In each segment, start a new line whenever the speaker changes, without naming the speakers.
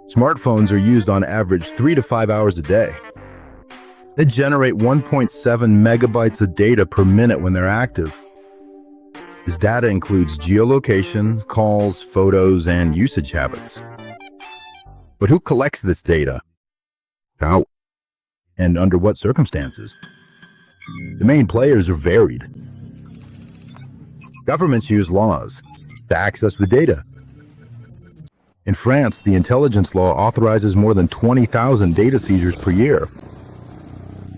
Smartphones are used on average 3 to 5 hours a day. They generate 1.7 megabytes of data per minute when they're active. This data includes geolocation, calls, photos, and usage habits. But who collects this data? How? And under what circumstances? The main players are varied. Governments use laws to access the data. In France, the intelligence law authorizes more than 20,000 data seizures per year.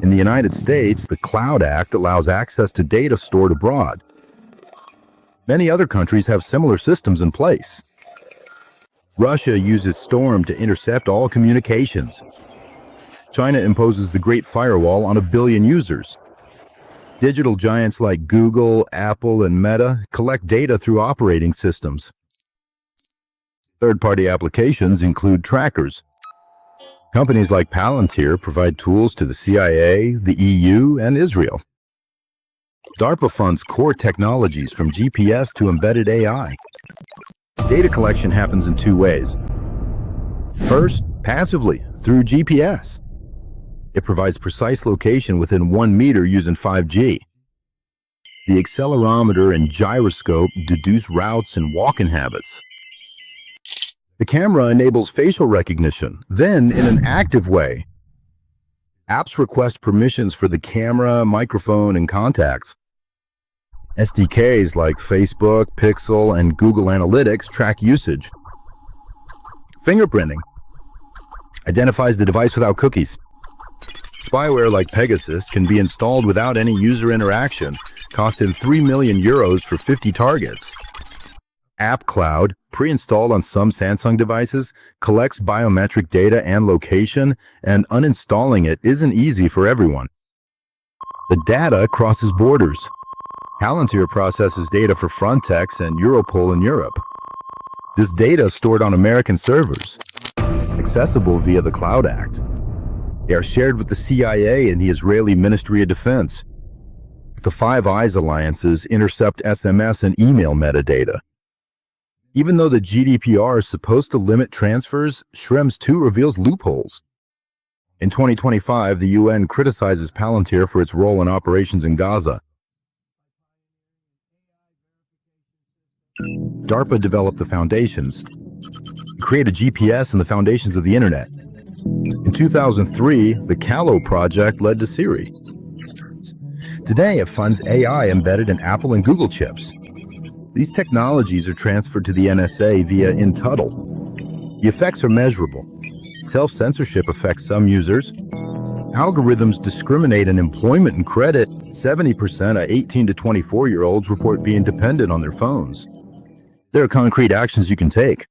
In the United States, the Cloud Act allows access to data stored abroad. Many other countries have similar systems in place. Russia uses Storm to intercept all communications. China imposes the Great Firewall on 1 billion users. Digital giants like Google, Apple, and Meta collect data through operating systems. Third-party applications include trackers. Companies like Palantir provide tools to the CIA, the EU, and Israel. DARPA funds core technologies from GPS to embedded AI. Data collection happens in 2 ways. First, passively, through GPS. It provides precise location within 1 meter using 5G. The accelerometer and gyroscope deduce routes and walking habits. The camera enables facial recognition, then in an active way. Apps request permissions for the camera, microphone, and contacts. SDKs like Facebook, Pixel, and Google Analytics track usage. Fingerprinting identifies the device without cookies. Spyware like Pegasus can be installed without any user interaction, costing 3 million euros for 50 targets. AppCloud, pre-installed on some Samsung devices, collects biometric data and location, and uninstalling it isn't easy for everyone. The data crosses borders. Palantir processes data for Frontex and Europol in Europe. This data is stored on American servers, accessible via the Cloud Act. They are shared with the CIA and the Israeli Ministry of Defense. The Five Eyes alliances intercept SMS and email metadata. Even though the GDPR is supposed to limit transfers, Schrems 2 reveals loopholes. In 2025, the UN criticizes Palantir for its role in operations in Gaza. DARPA developed the foundations, created GPS and the foundations of the internet. In 2003, the Callow project led to Siri. Today, it funds AI embedded in Apple and Google chips. These technologies are transferred to the NSA via InTuttle. The effects are measurable. Self-censorship affects some users. Algorithms discriminate in employment and credit. 70% of 18 to 24-year-olds report being dependent on their phones. There are concrete actions you can take.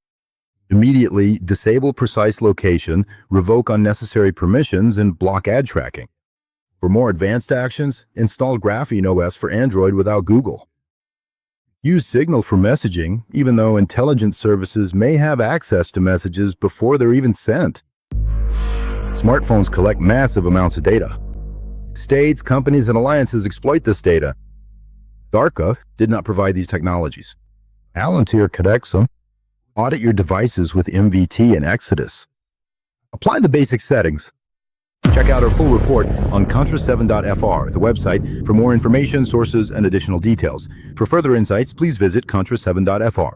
Immediately disable precise location, revoke unnecessary permissions, and block ad tracking. For more advanced actions, install Graphite OS for Android without Google. Use Signal for messaging, even though intelligence services may have access to messages before they're even sent. Smartphones collect massive amounts of data. States, companies, and alliances exploit this data. DARPA did not provide these technologies. Palantir connects them. Audit your devices with MVT and Exodus. Apply the basic settings. Check out our full report on contra7.fr, the website, for more information, sources, and additional details. For further insights, please visit contra7.fr.